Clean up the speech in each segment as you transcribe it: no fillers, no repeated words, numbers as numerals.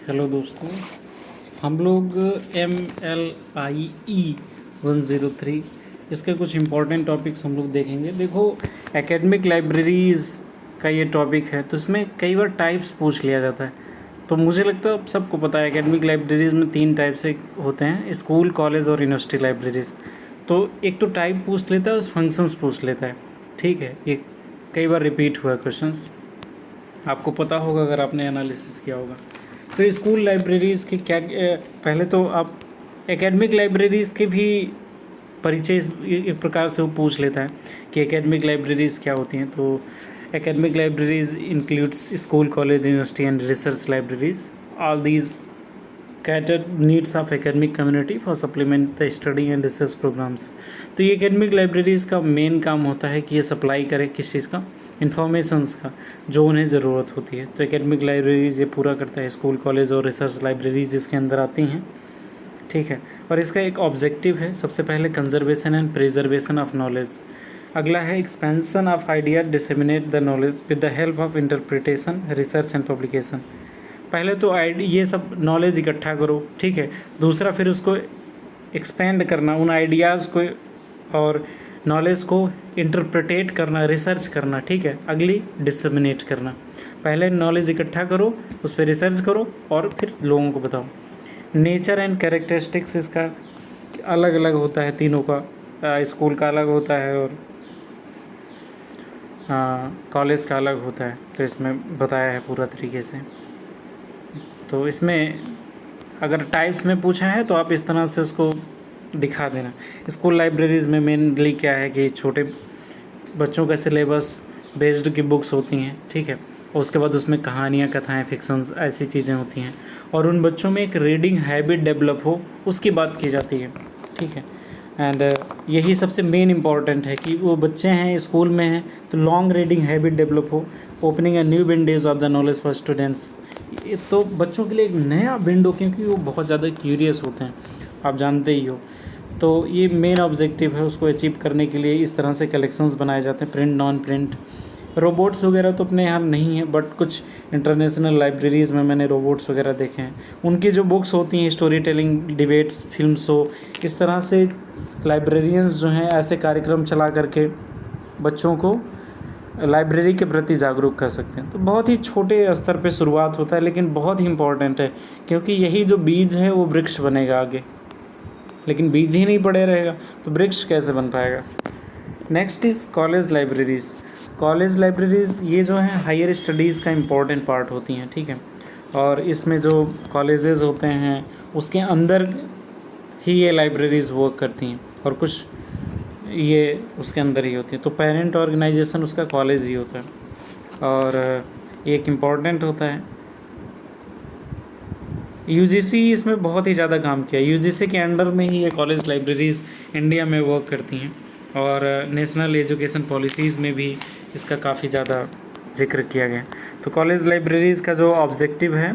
Hello दोस्तों, हम लोग MLIE 103 इसके कुछ इम्पोर्टेंट टॉपिक्स हम लोग देखेंगे। देखो, एकेडमिक लाइब्रेरीज़ का ये टॉपिक है, तो इसमें कई बार टाइप्स पूछ लिया जाता है। तो मुझे लगता है सबको पता है एकेडमिक लाइब्रेरीज़ में 3 टाइप से होते हैं, स्कूल, कॉलेज और यूनिवर्सिटी लाइब्रेरीज़। तो एक तो टाइप पूछ लेता है और फंक्शंस पूछ लेता है, ठीक है। ये कई बार रिपीट हुआ है क्वेश्चंस, आपको पता होगा अगर आपने एनालिसिस किया होगा। तो स्कूल लाइब्रेरीज़ के क्या, पहले तो आप एकेडमिक लाइब्रेरीज़ के भी परिचय एक प्रकार से वो पूछ लेता है कि एकेडमिक लाइब्रेरीज़ क्या होती हैं। तो academic libraries includes school, college, university and research libraries. All these cater needs of academic community for supplement the study and research programmes. तो ये एकेडमिक लाइब्रेरीज़ का मेन काम होता है कि ये सप्लाई करे किस चीज़ का, इन्फॉर्मेशंस का, जो उन्हें ज़रूरत होती है। तो एकेडमिक लाइब्रेरीज़ ये पूरा करता है। स्कूल, कॉलेज और रिसर्च लाइब्रेरीज़ इसके अंदर आती हैं, ठीक है। और इसका एक ऑब्जेक्टिव है, सबसे पहले conservation and preservation of knowledge. अगला है expansion of idea, disseminate the knowledge with the help of interpretation, research and publication. पहले तो ये सब नॉलेज इकट्ठा करो, ठीक है। दूसरा फिर उसको एक्सपेंड करना, उन आइडियाज़ को और नॉलेज को इंटरप्रिटेट करना, रिसर्च करना, ठीक है। अगली डिसेमिनेट करना। पहले नॉलेज इकट्ठा करो, उस पर रिसर्च करो और फिर लोगों को बताओ। नेचर एंड कैरेक्टरिस्टिक्स इसका अलग अलग होता है तीनों का। स्कूल का अलग होता है और कॉलेज का अलग होता है। तो इसमें बताया है पूरा तरीके से। तो इसमें अगर टाइप्स में पूछा है तो आप इस तरह से उसको दिखा देना। स्कूल लाइब्रेरीज़ में मेनली क्या है कि छोटे बच्चों का सिलेबस बेस्ड की बुक्स होती हैं, ठीक है। और उसके बाद उसमें कहानियाँ, कथाएँ, फिक्शंस, ऐसी चीज़ें होती हैं। और उन बच्चों में एक रीडिंग हैबिट डेवलप हो, उसकी बात की जाती है, ठीक है। एंड यही सबसे मेन इम्पॉर्टेंट है कि वो बच्चे हैं, स्कूल में हैं, तो लॉन्ग रीडिंग हैबिट डेवलप हो, opening a new Windows of the knowledge for students. तो बच्चों के लिए एक नया विंडो, क्योंकि वो बहुत ज़्यादा क्यूरियस होते हैं, आप जानते ही हो। तो ये मेन ऑब्जेक्टिव है, उसको अचीव करने के लिए इस तरह से कलेक्शंस बनाए जाते हैं, प्रिंट, नॉन प्रिंट। रोबोट्स वगैरह तो अपने यहाँ नहीं है, बट कुछ इंटरनेशनल लाइब्रेरीज़ में मैंने रोबोट्स वगैरह देखे हैं। उनकी जो बुक्स होती हैं, story telling, debates, film show, इस तरह से लाइब्रेरियंस जो हैं ऐसे कार्यक्रम चला करके बच्चों को लाइब्रेरी के प्रति जागरूक कर सकते हैं। तो बहुत ही छोटे स्तर पे शुरुआत होता है, लेकिन बहुत ही इम्पोर्टेंट है, क्योंकि यही जो बीज है वो वृक्ष बनेगा आगे। लेकिन बीज ही नहीं पड़े रहेगा तो वृक्ष कैसे बन पाएगा। Next is college libraries. College libraries ये जो है हायर स्टडीज़ का इम्पोर्टेंट पार्ट होती हैं, ठीक है। और इसमें जो कॉलेजेस होते हैं उसके अंदर ही ये लाइब्रेरीज़ वर्क करती हैं, और कुछ ये उसके अंदर ही होती है। तो पेरेंट ऑर्गेनाइजेशन उसका कॉलेज ही होता है, और एक इम्पॉर्टेंट होता है। UGC इसमें बहुत ही ज़्यादा काम किया। UGC के अंडर में ही ये कॉलेज लाइब्रेरीज़ इंडिया में वर्क करती हैं, और नेशनल एजुकेशन पॉलिसीज़ में भी इसका काफ़ी ज़्यादा जिक्र किया गया। तो कॉलेज लाइब्रेरीज़ का जो ऑब्जेक्टिव है,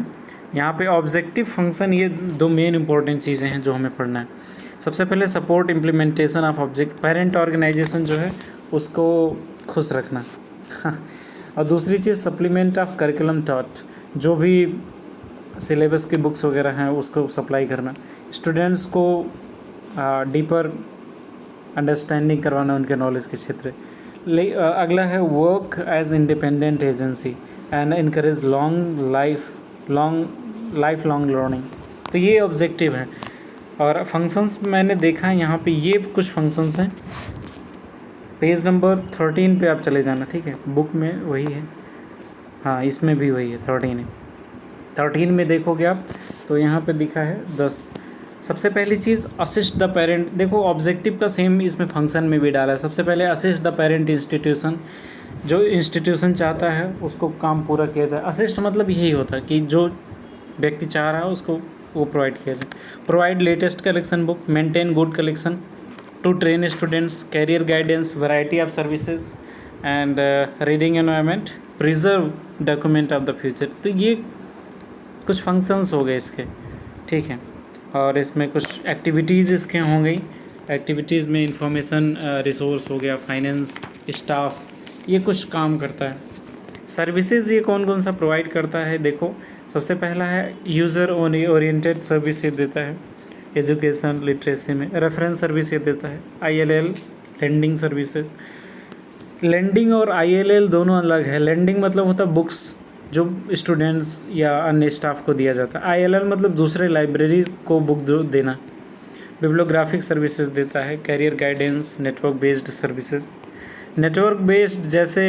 यहाँ पे ऑब्जेक्टिव फंक्शन, ये 2 मेन इंपॉर्टेंट चीज़ें हैं जो हमें पढ़ना है। सबसे पहले support implementation of object, parent organisation जो है उसको खुश रखना और दूसरी चीज़ सप्लीमेंट ऑफ करिकुलम टॉट, जो भी सिलेबस की बुक्स वगैरह हैं उसको सप्लाई करना, स्टूडेंट्स को डीपर अंडरस्टैंडिंग करवाना उनके नॉलेज के क्षेत्र। अगला है work as independent agency and encourage life long learning. तो ये ऑब्जेक्टिव है। और फंक्शंस मैंने देखा है यहाँ पे, ये कुछ फंक्शंस हैं। पेज नंबर 13 पे आप चले जाना, ठीक है। बुक में वही है, हाँ इसमें भी वही है, 13 है। 13 में देखोगे आप तो यहाँ पे लिखा है 10। सबसे पहली चीज़ असिस्ट द पेरेंट। देखो ऑब्जेक्टिव का सेम इसमें फंक्शन में भी डाला है। सबसे पहले असिस्ट द पेरेंट इंस्टीट्यूशन, जो इंस्टीट्यूशन चाहता है उसको काम पूरा किया जाए। असिस्ट मतलब यही होता है कि जो व्यक्ति चाह रहा है उसको वो प्रोवाइड किया जाए। Provide latest collection book, maintain good collection to train students, career guidance, variety of services and reading environment, preserve document of the future. तो ये कुछ फंक्शंस हो गए इसके, ठीक है। और इसमें कुछ एक्टिविटीज़ इसके हो गई। एक्टिविटीज़ में इंफॉर्मेशन रिसोर्स हो गया, फाइनेंस, स्टाफ, ये कुछ काम करता है। सर्विसेज ये कौन कौन सा प्रोवाइड करता है, देखो सबसे पहला है यूज़र ओरिएंटेड सर्विस ये देता है एजुकेशन लिटरेसी में। रेफरेंस सर्विस ये देता है। ILL lending services. लेंडिंग और ILL दोनों अलग है। लेंडिंग मतलब होता है बुक्स जो स्टूडेंट्स या अन्य स्टाफ को दिया जाता है। ILL मतलब दूसरे लाइब्रेरीज को बुक जो देना। बिब्लियोग्राफिक सर्विसेज देता है। Career guidance, network based services. Network based जैसे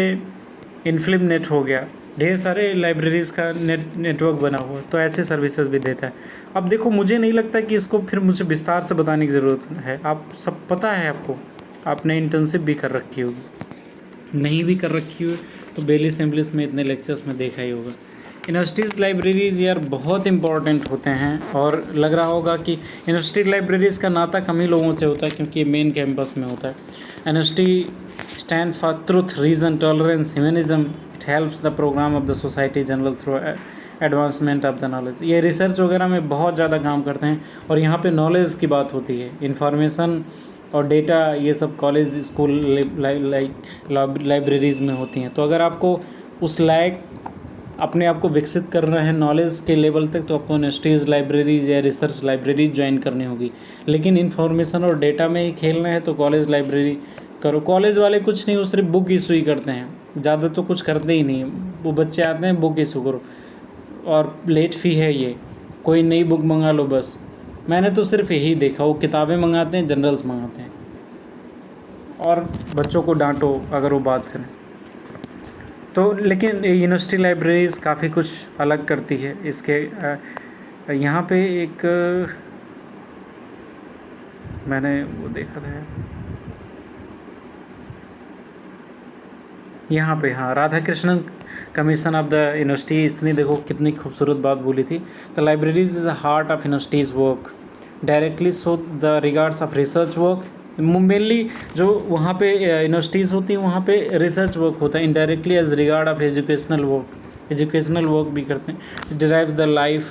इनफिल्म नेट हो गया, ढेर सारे लाइब्रेरीज़ का नेटवर्क बना हुआ, तो ऐसे सर्विसेज भी देता है। अब देखो मुझे नहीं लगता कि इसको फिर मुझे विस्तार से बताने की ज़रूरत है, आप सब पता है आपको, आपने इंटर्नशिप भी कर रखी होगी, नहीं भी कर रखी हो तो बेली सिम्बलिस में इतने लेक्चर्स में देखा ही होगा। यूनिवर्सिटीज़ लाइब्रेरीज़ यार बहुत इंपॉर्टेंट होते हैं, और लग रहा होगा कि यूनिवर्सिटी लाइब्रेरीज़ का नाता कम ही लोगों से होता है क्योंकि ये मेन कैंपस में होता है। University stands for truth, reason, tolerance, humanism. It helps the programme of the society general through advancement of the knowledge. ये रिसर्च वगैरह में बहुत ज़्यादा काम करते हैं, और यहाँ पे नॉलेज की बात होती है, इन्फॉर्मेशन और डेटा, ये सब कॉलेज स्कूल लाइब्रेरीज़ में होती हैं। तो अगर आपको उस लायक अपने आप को विकसित करना है नॉलेज के लेवल तक, तो आपको यूनिवर्सिटीज़ लाइब्रेरीज या रिसर्च लाइब्रेरीज ज्वाइन करनी होगी। लेकिन इन्फॉर्मेशन और डेटा में ही खेलना है तो कॉलेज लाइब्रेरी करो। कॉलेज वाले कुछ नहीं, वो सिर्फ बुक इशू ही करते हैं, ज़्यादा तो कुछ करते ही नहीं। वो बच्चे आते हैं बुक इशू करो, और लेट फ़ी है ये, कोई नई बुक मंगा लो बस। मैंने तो सिर्फ यही देखा, वो किताबें मंगाते हैं, जनरल्स मंगाते हैं, और बच्चों को डांटो अगर वो बात करें तो। लेकिन यूनिवर्सिटी लाइब्रेरीज़ काफ़ी कुछ अलग करती है। इसके यहाँ पे एक मैंने वो देखा था यहाँ पे, हाँ, Radha Krishnan commission of the university, इसने देखो कितनी खूबसूरत बात बोली थी। The libraries is the heart of universities work directly so the regards of research work. Mainly जो वहाँ पे यूनिवर्सिटीज़ होती हैं वहाँ पे रिसर्च वर्क होता है, indirectly as regard of educational work भी करते हैं। Derives the life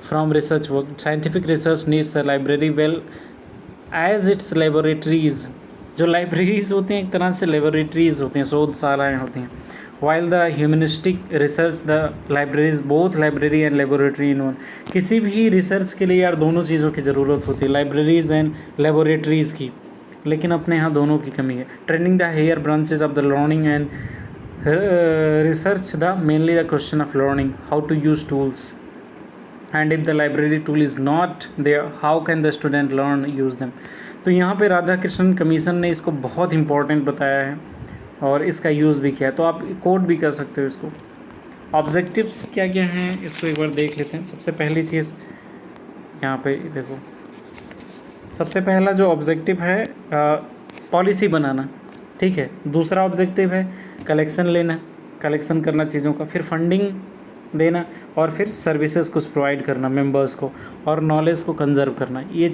from research work. Scientific research needs the library well as its laboratories. जो लाइब्रेरीज़ होती हैं एक तरह से लेबोरेटरीज़ होती हैं, शोधशालाएँ होती हैं। While the humanistic research the libraries both library and laboratory in one. किसी भी रिसर्च के लिए यार दोनों चीज़ों की ज़रूरत होती है, लाइब्रेरीज़ एंड लेबोरेटरीज़ की, लेकिन अपने यहाँ दोनों की कमी है। Training the higher branches of the learning and research the mainly the question of learning how to use tools, and if the library tool is not there how can the student learn use them. तो यहाँ पे Radha Krishnan commission ने इसको बहुत important बताया है और इसका यूज़ भी किया है, तो आप कोड भी कर सकते हो इसको। ऑब्जेक्टिव्स क्या क्या हैं इसको एक बार देख लेते हैं। सबसे पहली चीज़ यहाँ पे देखो, सबसे पहला जो ऑब्जेक्टिव है पॉलिसी बनाना, ठीक है। दूसरा ऑब्जेक्टिव है कलेक्शन लेना, कलेक्शन करना चीज़ों का, फिर फंडिंग देना, और फिर सर्विसेज कुछ प्रोवाइड करना मेंबर्स को, और नॉलेज को कंजर्व करना। ये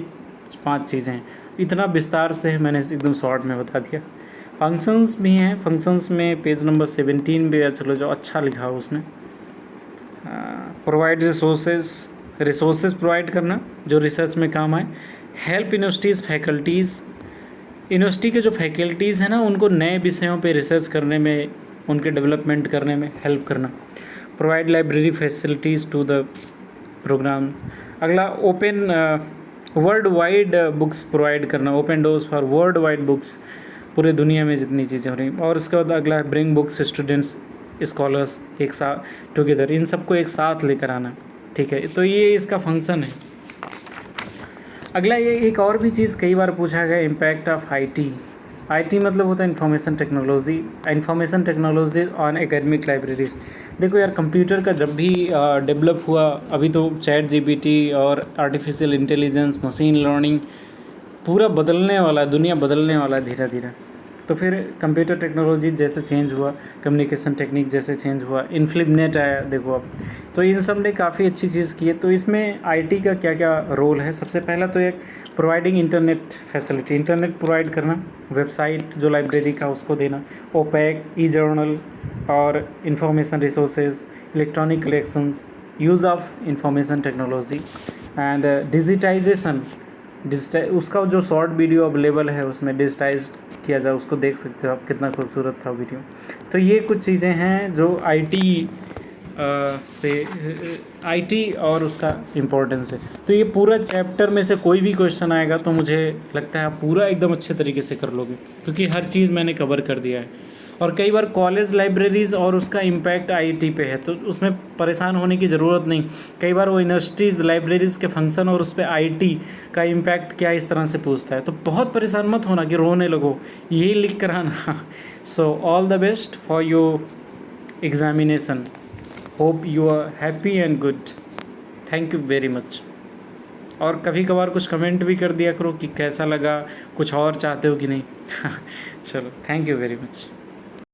5 चीज़ें हैं। इतना विस्तार से मैंने एकदम शॉर्ट में बता दिया। फंक्शंस भी हैं, फंक्शंस में पेज नंबर 17 पे चलो जो अच्छा लिखा हो उसमें प्रोवाइड रिसोर्सेज प्रोवाइड करना जो रिसर्च में काम आए। हेल्प यूनिवर्सिटीज़ फैकल्टीज़, यूनिवर्सिटी के जो फैकल्टीज़ हैं ना उनको नए विषयों पे रिसर्च करने में, उनके डेवलपमेंट करने में हेल्प करना। Provide library facilities to the programs. अगला open world wide books provide करना, open doors for world wide books, पूरे दुनिया में जितनी चीज़ें हो रही हैं। और उसके बाद अगला ब्रिंग बुक्स स्टूडेंट्स स्कॉलर्स एक साथ टुगेदर, इन सबको एक साथ लेकर आना, ठीक है। तो ये इसका फंक्शन है। अगला ये एक और भी चीज़ कई बार पूछा गया, इम्पैक्ट ऑफ आईटी मतलब होता है information technology on academic libraries. देखो यार कंप्यूटर का जब भी डेवलप हुआ, अभी तो चैट जीपीटी और आर्टिफिशियल इंटेलिजेंस, मशीन लर्निंग पूरा बदलने वाला है, दुनिया बदलने वाला है धीरे धीरे। तो फिर कंप्यूटर टेक्नोलॉजी जैसे चेंज हुआ, कम्युनिकेशन टेक्निक जैसे चेंज हुआ, इनफ्लिप नेट आया देखो अब, तो इन सब ने काफ़ी अच्छी चीज़ की है। तो इसमें आईटी का क्या क्या रोल है? सबसे पहला तो एक providing internet facility, internet provide करना, वेबसाइट जो लाइब्रेरी का उसको देना, ओपैक, ई जर्नल और information resources, electronic collections, use of information technology and digitisation, उसका जो शॉर्ट वीडियो अवेलेबल है उसमें डिजिटाइज किया जाए, उसको देख सकते हो आप, कितना खूबसूरत था वीडियो। तो ये कुछ चीज़ें हैं जो आईटी और उसका इम्पोर्टेंस है। तो ये पूरा चैप्टर में से कोई भी क्वेश्चन आएगा तो मुझे लगता है आप पूरा एकदम अच्छे तरीके से कर लोगे, क्योंकि हर चीज़ मैंने कवर कर दिया है। और कई बार कॉलेज लाइब्रेरीज़ और उसका इम्पैक्ट आईटी पे है, तो उसमें परेशान होने की ज़रूरत नहीं। कई बार वो यूनिवर्सिटीज़ लाइब्रेरीज़ के फंक्शन और उस पर आईटी का इम्पैक्ट क्या इस तरह से पूछता है, तो बहुत परेशान मत होना कि रोने लगो, यही लिख कर आना। So all the best for your examination, hope you are happy and good. Thank you very much. और कभी कभार कुछ कमेंट भी कर दिया करो कि कैसा लगा, कुछ और चाहते हो कि नहीं। चलो, थैंक यू वेरी मच।